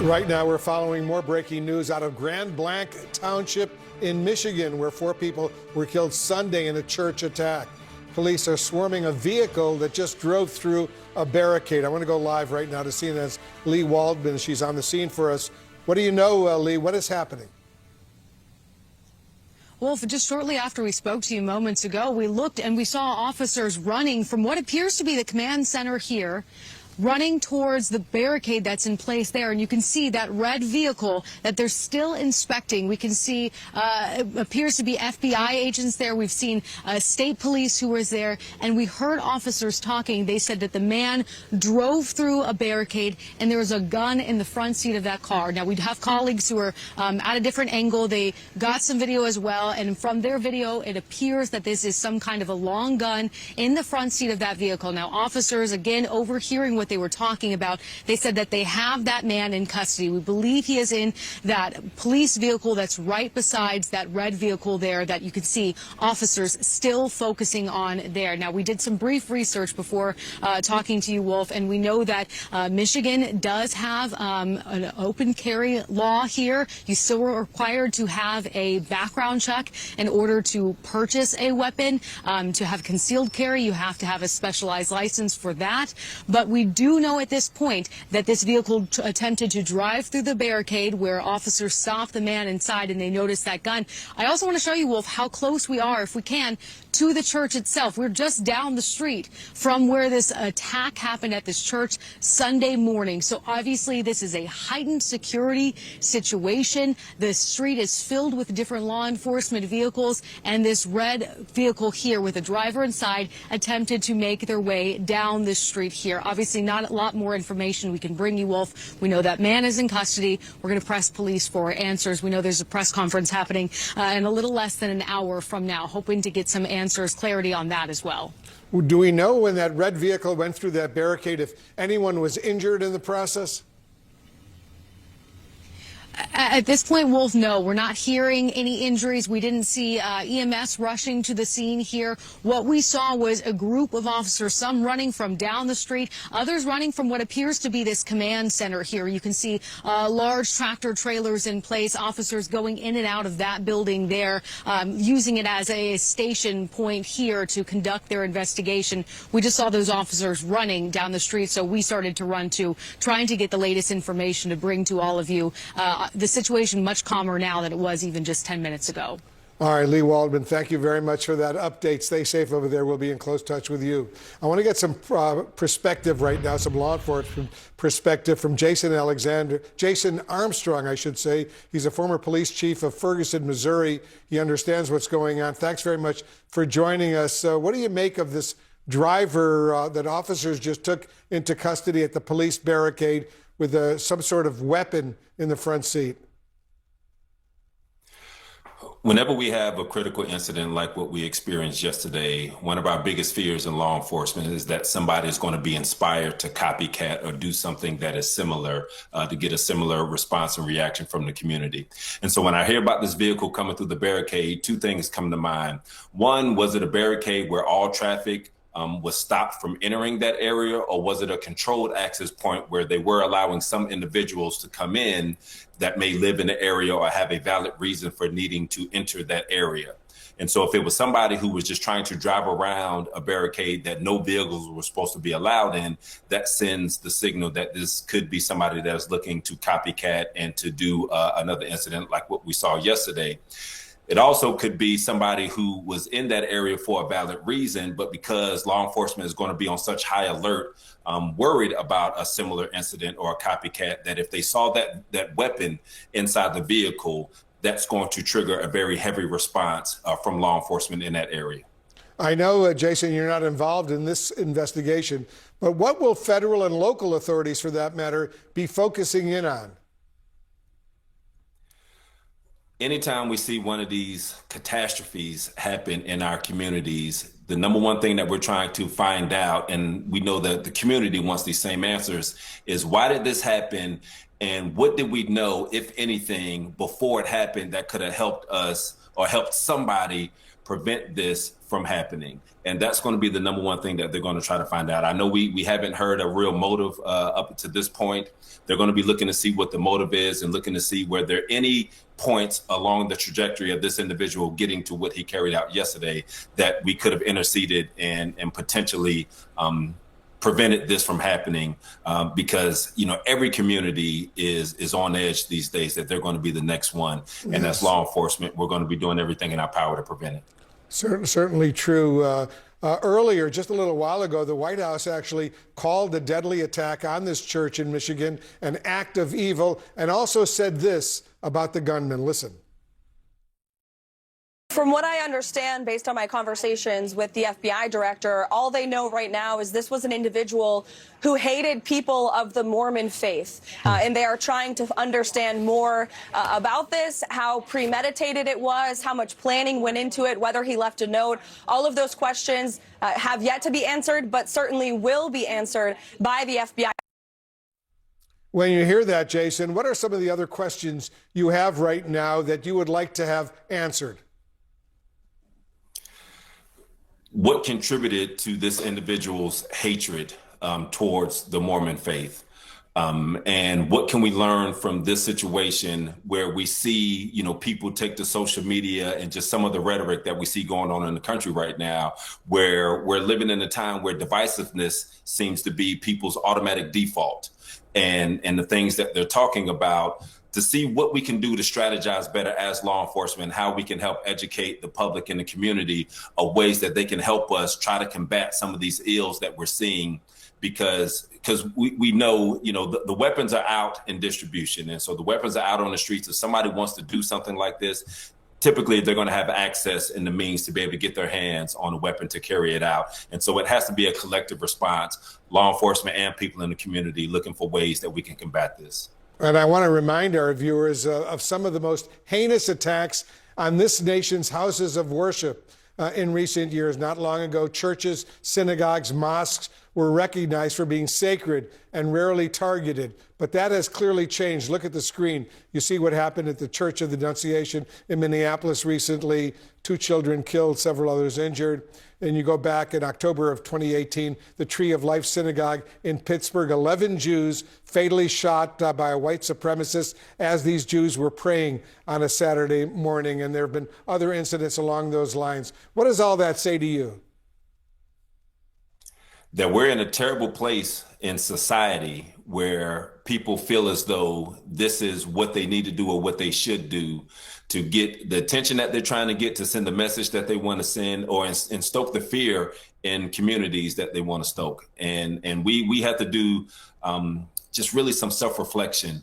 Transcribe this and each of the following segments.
Right now, we're following more breaking news out of Grand Blanc Township in Michigan, where 4 people were killed Sunday in a church attack. Police are swarming a vehicle that just drove through a barricade. I want to go live right now to CNN's Lee Waldman. She's on the scene for us. What do you know, Lee? What is happening? Well, just shortly after we spoke to you moments ago, we looked and we saw officers running from what appears to be the command center here, running towards the barricade that's in place there. And you can see that red vehicle that they're still inspecting. We can see it appears to be FBI agents there. We've seen state police who was there, and we heard officers talking. They said that the man drove through a barricade and there was a gun in the front seat of that car. Now, we have colleagues who are at a different angle. They got some video as well, and from their video, it appears that this is some kind of a long gun in the front seat of that vehicle. Now, officers, again, overhearing what they were talking about, they said that they have that man in custody. We believe he is in that police vehicle that's right besides that red vehicle there that you can see officers still focusing on there. Now, we did some brief research before talking to you, Wolf, and we know that Michigan does have an open carry law here. You still are required to have a background check in order to purchase a weapon. To have concealed carry, you have to have a specialized license for that. But we do know at this point that this vehicle attempted to drive through the barricade where officers stopped the man inside and they noticed that gun. I also want to show you, Wolf, how close we are, if we can, to the church itself. We're just down the street from where this attack happened at this church Sunday morning. So obviously this is a heightened security situation. The street is filled with different law enforcement vehicles, and this red vehicle here with a driver inside attempted to make their way down the street here. Obviously not a lot more information we can bring you, Wolf. We know that man is in custody. We're going to press police for answers. We know there's a press conference happening in a little less than an hour from now, hoping to get some answers, clarity on that as well. Do we know when that red vehicle went through that barricade if anyone was injured in the process? At this point, Wolf, no, we're not hearing any injuries. We didn't see EMS rushing to the scene here. What we saw was a group of officers, some running from down the street, others running from what appears to be this command center here. You can see large tractor trailers in place, officers going in and out of that building there, using it as a station point here to conduct their investigation. We just saw those officers running down the street, so we started to run too, trying to get the latest information to bring to all of you. The situation much calmer now than it was even just 10 minutes ago. All right, Lee Waldman, thank you very much for that update. Stay safe over there. We'll be in close touch with you. I want to get some perspective right now, some law enforcement perspective from Jason Armstrong, I should say. He's a former police chief of Ferguson, Missouri. He understands what's going on. Thanks very much for joining us. What do you make of this driver that officers just took into custody at the police barricade with some sort of weapon in the front seat? Whenever we have a critical incident like what we experienced yesterday, one of our biggest fears in law enforcement is that somebody is going to be inspired to copycat or do something that is similar to get a similar response and reaction from the community. And so when I hear about this vehicle coming through the barricade, 2 things come to mind. One, was it a barricade where all traffic was stopped from entering that area, or was it a controlled access point where they were allowing some individuals to come in that may live in the area or have a valid reason for needing to enter that area? And so if it was somebody who was just trying to drive around a barricade that no vehicles were supposed to be allowed in, that sends the signal that this could be somebody that is looking to copycat and to do another incident like what we saw yesterday. It also could be somebody who was in that area for a valid reason, but because law enforcement is going to be on such high alert, worried about a similar incident or a copycat, that if they saw that weapon inside the vehicle, that's going to trigger a very heavy response from law enforcement in that area. I know, Jason, you're not involved in this investigation, but what will federal and local authorities, for that matter, be focusing in on? Anytime we see one of these catastrophes happen in our communities, the number one thing that we're trying to find out, and we know that the community wants these same answers, is why did this happen? And what did we know, if anything, before it happened that could have helped us or helped somebody prevent this from happening. And that's going to be the number one thing that they're going to try to find out. I know we haven't heard a real motive up to this point. They're going to be looking to see what the motive is and looking to see where there are any points along the trajectory of this individual getting to what he carried out yesterday that we could have interceded and potentially prevented this from happening, because every community is on edge these days that they're going to be the next one. And Yes. as law enforcement, we're going to be doing everything in our power to prevent it. Certainly true. Earlier, just a little while ago, the White House actually called the deadly attack on this church in Michigan an act of evil, and also said this about the gunman. Listen. From what I understand, based on my conversations with the FBI director, all they know right now is this was an individual who hated people of the Mormon faith. And they are trying to understand more about this, how premeditated it was, how much planning went into it, whether he left a note. All of those questions have yet to be answered, but certainly will be answered by the FBI. When you hear that, Jason, what are some of the other questions you have right now that you would like to have answered? What contributed to this individual's hatred towards the Mormon faith? And what can we learn from this situation where we see, people take to social media and just some of the rhetoric that we see going on in the country right now, where we're living in a time where divisiveness seems to be people's automatic default, and the things that they're talking about, to see what we can do to strategize better as law enforcement, how we can help educate the public and the community of ways that they can help us try to combat some of these ills that we're seeing, because we know, the weapons are out in distribution. And so the weapons are out on the streets. If somebody wants to do something like this, typically they're going to have access and the means to be able to get their hands on a weapon to carry it out. And so it has to be a collective response, law enforcement and people in the community looking for ways that we can combat this. And I want to remind our viewers of some of the most heinous attacks on this nation's houses of worship in recent years. Not long ago, churches, synagogues, mosques were recognized for being sacred and rarely targeted. But that has clearly changed. Look at the screen. You see what happened at the Church of the Annunciation in Minneapolis recently. 2 children killed, several others injured. And you go back in October of 2018, the Tree of Life Synagogue in Pittsburgh, 11 Jews fatally shot by a white supremacist as these Jews were praying on a Saturday morning. And there have been other incidents along those lines. What does all that say to you? That we're in a terrible place in society where people feel as though this is what they need to do or what they should do to get the attention that they're trying to get, to send the message that they want to send, or and stoke the fear in communities that they want to stoke. And we have to do just really some self-reflection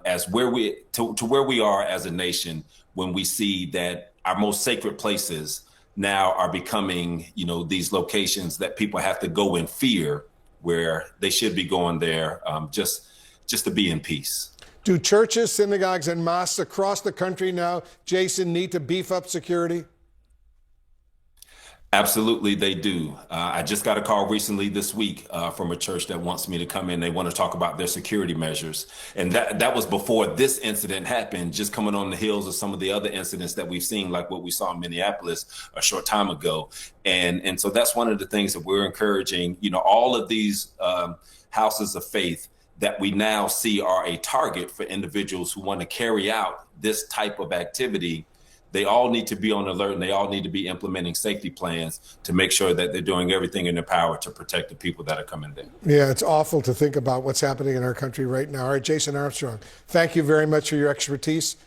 as where we are as a nation, when we see that our most sacred places now are becoming, these locations that people have to go in fear, where they should be going there just to be in peace. Do churches, synagogues, and mosques across the country now, Jason, need to beef up security? Absolutely, they do. I just got a call recently this week from a church that wants me to come in. They want to talk about their security measures. And that was before this incident happened, just coming on the heels of some of the other incidents that we've seen, like what we saw in Minneapolis a short time ago. And so that's one of the things that we're encouraging, all of these houses of faith that we now see are a target for individuals who want to carry out this type of activity. They all need to be on alert, and they all need to be implementing safety plans to make sure that they're doing everything in their power to protect the people that are coming there. Yeah, it's awful to think about what's happening in our country right now. All right, Jason Armstrong, thank you very much for your expertise.